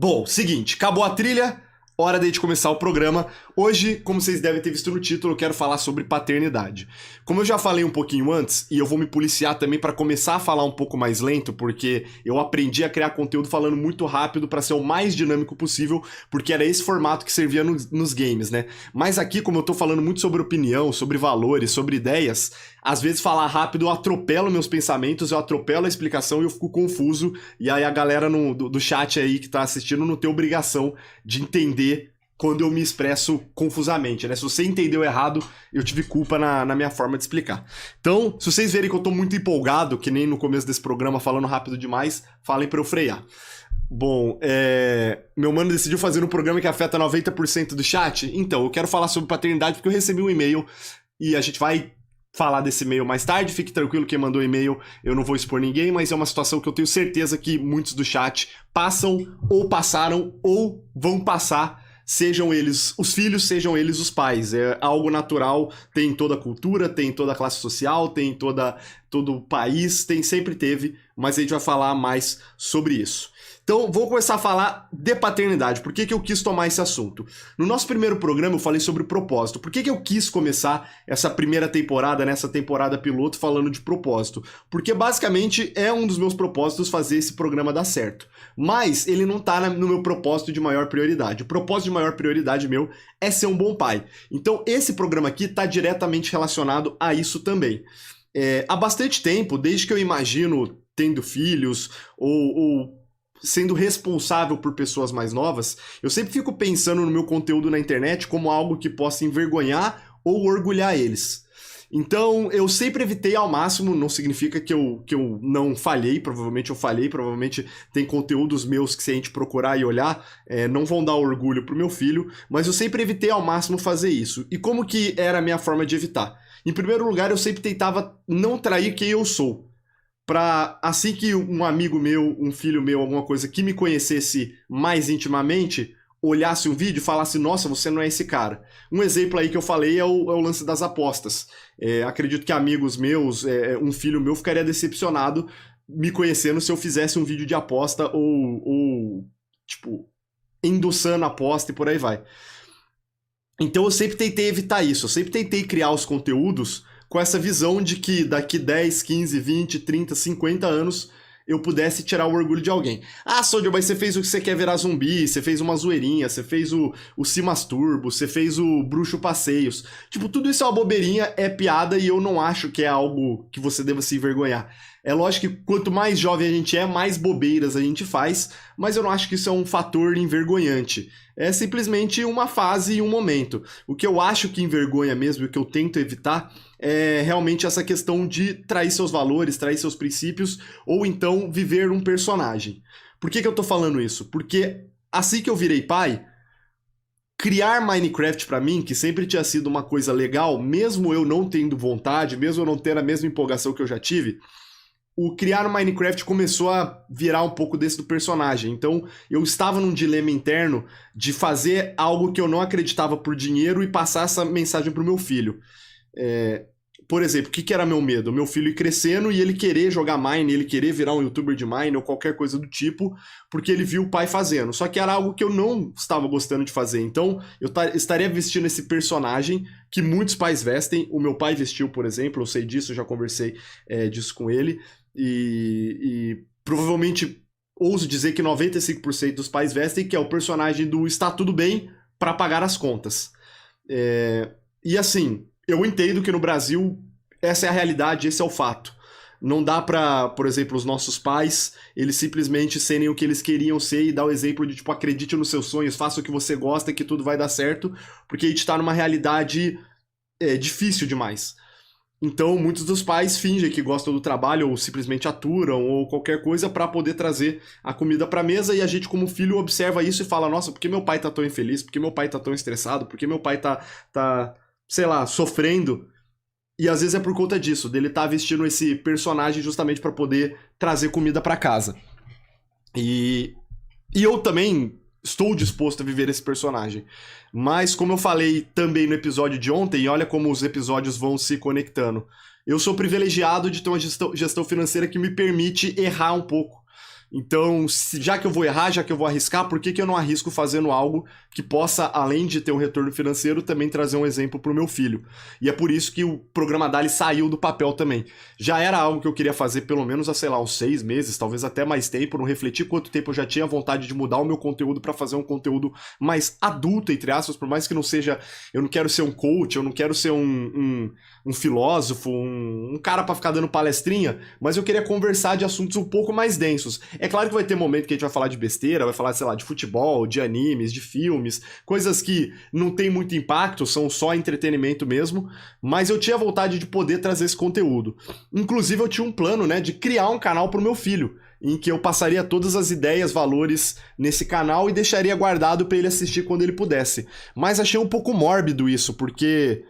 Bom, seguinte, acabou a trilha, hora de a gente começar o programa. Hoje, como vocês devem ter visto no título, eu quero falar sobre paternidade. Como eu já falei um pouquinho antes, e eu vou me policiar também para começar a falar um pouco mais lento, porque eu aprendi a criar conteúdo falando muito rápido para ser o mais dinâmico possível, porque era esse formato que servia nos games, né? Mas aqui, como eu tô falando muito sobre opinião, sobre valores, sobre ideias, às vezes falar rápido eu atropelo meus pensamentos, eu atropelo a explicação e eu fico confuso, e aí a galera do chat aí que tá assistindo não tem obrigação de entender quando eu me expresso confusamente, né? Se você entendeu errado, eu tive culpa na minha forma de explicar. Então, se vocês verem que eu tô muito empolgado, que nem no começo desse programa, falando rápido demais, falem pra eu frear. Bom, meu mano decidiu fazer um programa que afeta 90% do chat? Então, eu quero falar sobre paternidade porque eu recebi um e-mail e a gente vai falar desse e-mail mais tarde. Fique tranquilo, quem mandou e-mail, eu não vou expor ninguém, mas é uma situação que eu tenho certeza que muitos do chat passam, ou passaram, ou vão passar, sejam eles os filhos, sejam eles os pais. É algo natural, tem em toda a cultura, tem em toda a classe social, tem em todo o país, sempre teve, mas a gente vai falar mais sobre isso. Então, vou começar a falar de paternidade. Por que eu quis tomar esse assunto? No nosso primeiro programa eu falei sobre propósito. Por que eu quis começar essa primeira temporada, nessa temporada piloto, falando de propósito? Porque basicamente é um dos meus propósitos fazer esse programa dar certo. Mas ele não tá no meu propósito de maior prioridade. O propósito de maior prioridade meu é ser um bom pai. Então esse programa aqui tá diretamente relacionado a isso também. Há bastante tempo, desde que eu imagino tendo filhos ou sendo responsável por pessoas mais novas, eu sempre fico pensando no meu conteúdo na internet como algo que possa envergonhar ou orgulhar eles. Então, eu sempre evitei ao máximo, não significa que eu não falhei, provavelmente eu falhei, provavelmente tem conteúdos meus que se a gente procurar e olhar, não vão dar orgulho pro meu filho, mas eu sempre evitei ao máximo fazer isso. E como que era a minha forma de evitar? Em primeiro lugar, eu sempre tentava não trair quem eu sou. Pra, assim que um amigo meu, um filho meu, alguma coisa que me conhecesse mais intimamente, olhasse um vídeo e falasse, nossa, você não é esse cara. Um exemplo aí que eu falei é o lance das apostas. Acredito que amigos meus, um filho meu ficaria decepcionado me conhecendo se eu fizesse um vídeo de aposta ou tipo, endossando a aposta e por aí vai. Então eu sempre tentei evitar isso, eu sempre tentei criar os conteúdos com essa visão de que daqui 10, 15, 20, 30, 50 anos eu pudesse tirar o orgulho de alguém. Ah, Soldier, mas você fez o que você quer virar zumbi, você fez uma zoeirinha, você fez o Simas Turbo, você fez o Bruxo Passeios. Tipo, tudo isso é uma bobeirinha, é piada e eu não acho que é algo que você deva se envergonhar. É lógico que quanto mais jovem a gente é, mais bobeiras a gente faz, mas eu não acho que isso é um fator envergonhante. É simplesmente uma fase e um momento. O que eu acho que envergonha mesmo, e o que eu tento evitar, é realmente essa questão de trair seus valores, trair seus princípios, ou então viver um personagem. Por que eu tô falando isso? Porque assim que eu virei pai, criar Minecraft pra mim, que sempre tinha sido uma coisa legal, mesmo eu não tendo vontade, mesmo eu não tendo a mesma empolgação que eu já tive, o criar o Minecraft começou a virar um pouco desse do personagem. Então, eu estava num dilema interno de fazer algo que eu não acreditava por dinheiro e passar essa mensagem pro meu filho. Por exemplo, o que era meu medo? Meu filho ir crescendo e ele querer jogar Mine, ele querer virar um youtuber de Mine ou qualquer coisa do tipo, porque ele viu o pai fazendo. Só que era algo que eu não estava gostando de fazer. Então, eu estaria vestindo esse personagem que muitos pais vestem. O meu pai vestiu, por exemplo, eu sei disso, eu já conversei disso com ele. E provavelmente ouso dizer que 95% dos pais vestem, que é o personagem do está tudo bem para pagar as contas. E assim, eu entendo que no Brasil essa é a realidade, esse é o fato. Não dá pra, por exemplo, os nossos pais, eles simplesmente serem o que eles queriam ser e dar o exemplo de, tipo, acredite nos seus sonhos, faça o que você gosta que tudo vai dar certo, porque a gente tá numa realidade difícil demais. Então, muitos dos pais fingem que gostam do trabalho ou simplesmente aturam ou qualquer coisa para poder trazer a comida para mesa e a gente como filho observa isso e fala, nossa, por que meu pai tá tão infeliz? Por que meu pai tá tão estressado? Por que meu pai tá sei lá, sofrendo? E às vezes é por conta disso, dele tá vestindo esse personagem justamente para poder trazer comida para casa. E eu também estou disposto a viver esse personagem. Mas, como eu falei também no episódio de ontem, e olha como os episódios vão se conectando, eu sou privilegiado de ter uma gestão financeira que me permite errar um pouco. Então, já que eu vou errar, já que eu vou arriscar, por que que eu não arrisco fazendo algo que possa, além de ter um retorno financeiro, também trazer um exemplo pro meu filho? E é por isso que o programa Dali saiu do papel também. Já era algo que eu queria fazer pelo menos há, sei lá, uns 6 meses, talvez até mais tempo, não refleti quanto tempo eu já tinha vontade de mudar o meu conteúdo pra fazer um conteúdo mais adulto, entre aspas, por mais que não seja... Eu não quero ser um coach, eu não quero ser um filósofo, um cara pra ficar dando palestrinha, mas eu queria conversar de assuntos um pouco mais densos. É claro que vai ter momento que a gente vai falar de besteira, vai falar, sei lá, de futebol, de animes, de filmes, coisas que não tem muito impacto, são só entretenimento mesmo, mas eu tinha vontade de poder trazer esse conteúdo. Inclusive eu tinha um plano, né, de criar um canal pro meu filho, em que eu passaria todas as ideias, valores nesse canal e deixaria guardado pra ele assistir quando ele pudesse. Mas achei um pouco mórbido isso, porque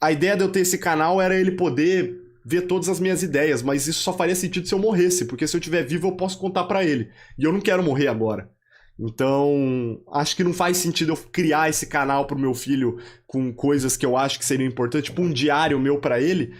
a ideia de eu ter esse canal era ele poder ver todas as minhas ideias, mas isso só faria sentido se eu morresse, porque se eu estiver vivo eu posso contar pra ele. E eu não quero morrer agora. Então, acho que não faz sentido eu criar esse canal pro meu filho com coisas que eu acho que seriam importantes, tipo um diário meu pra ele,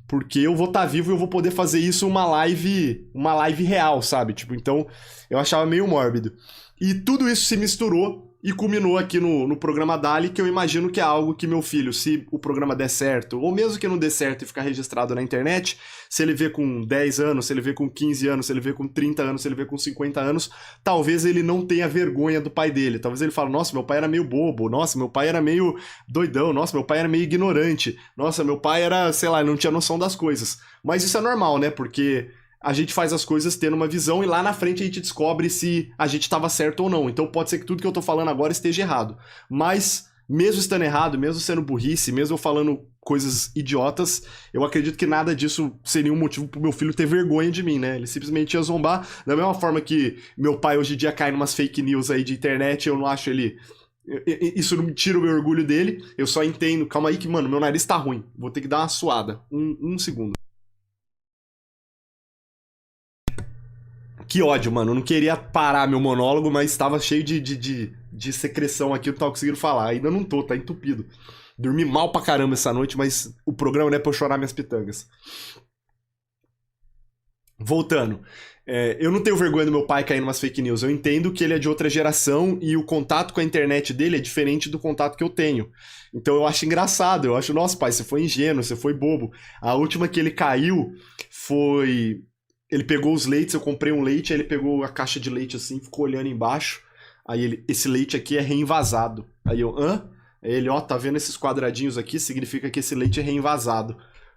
porque eu vou estar vivo e eu vou poder fazer isso uma live real, sabe? Tipo, então, eu achava meio mórbido. E tudo isso se misturou e culminou aqui no programa Dali, que eu imagino que é algo que meu filho, se o programa der certo, ou mesmo que não dê certo e ficar registrado na internet, se ele vê com 10 anos, se ele vê com 15 anos, se ele vê com 30 anos, se ele vê com 50 anos, talvez ele não tenha vergonha do pai dele. Talvez ele fale, nossa, meu pai era meio bobo, nossa, meu pai era meio doidão, nossa, meu pai era meio ignorante, nossa, meu pai era, sei lá, não tinha noção das coisas. Mas isso é normal, né? Porque a gente faz as coisas tendo uma visão e lá na frente a gente descobre se a gente estava certo ou não. Então pode ser que tudo que eu tô falando agora esteja errado. Mas, mesmo estando errado, mesmo sendo burrice, mesmo eu falando coisas idiotas, eu acredito que nada disso seria um motivo pro meu filho ter vergonha de mim, né? Ele simplesmente ia zombar. Da mesma forma que meu pai hoje em dia cai numas fake news aí de internet, eu não acho ele... Isso não tira o meu orgulho dele, eu só entendo. Calma aí que, mano, meu nariz tá ruim. Vou ter que dar uma suada. Um segundo. Que ódio, mano. Eu não queria parar meu monólogo, mas estava cheio de secreção aqui, eu não tava conseguindo falar. Ainda não tô, tá entupido. Dormi mal pra caramba essa noite, mas o programa não é pra eu chorar minhas pitangas. Voltando. Eu não tenho vergonha do meu pai cair numas fake news. Eu entendo que ele é de outra geração e o contato com a internet dele é diferente do contato que eu tenho. Então eu acho engraçado. Eu acho, nossa, pai, você foi ingênuo, você foi bobo. A última que ele caiu foi... Ele pegou os leites, eu comprei um leite, aí ele pegou a caixa de leite assim, ficou olhando embaixo. Aí ele, esse leite aqui é reenvasado. Aí eu, hã? Aí ele, ó, tá vendo esses quadradinhos aqui? Significa que esse leite é reenvasado.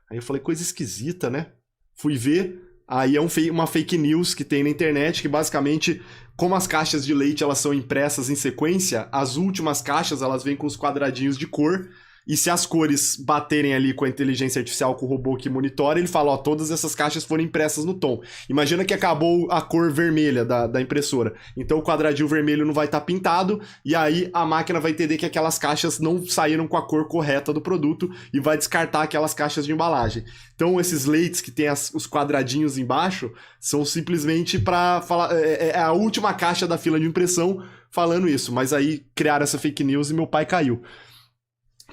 Aí eu falei, coisa esquisita, né? Fui ver, aí é uma fake news que tem na internet, que basicamente, como as caixas de leite elas são impressas em sequência, as últimas caixas elas vêm com os quadradinhos de cor, e se as cores baterem ali com a inteligência artificial, com o robô que monitora, ele fala, ó, todas essas caixas foram impressas no tom. Imagina que acabou a cor vermelha da impressora. Então o quadradinho vermelho não vai estar pintado, e aí a máquina vai entender que aquelas caixas não saíram com a cor correta do produto e vai descartar aquelas caixas de embalagem. Então esses leites que tem os quadradinhos embaixo são simplesmente para falar... É a última caixa da fila de impressão falando isso. Mas aí criaram essa fake news e meu pai caiu.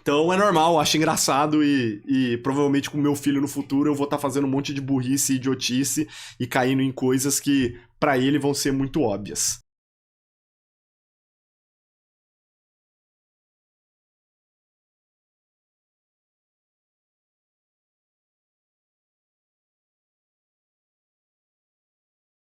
Então é normal, acho engraçado e provavelmente com meu filho no futuro eu vou estar fazendo um monte de burrice e idiotice e caindo em coisas que pra ele vão ser muito óbvias.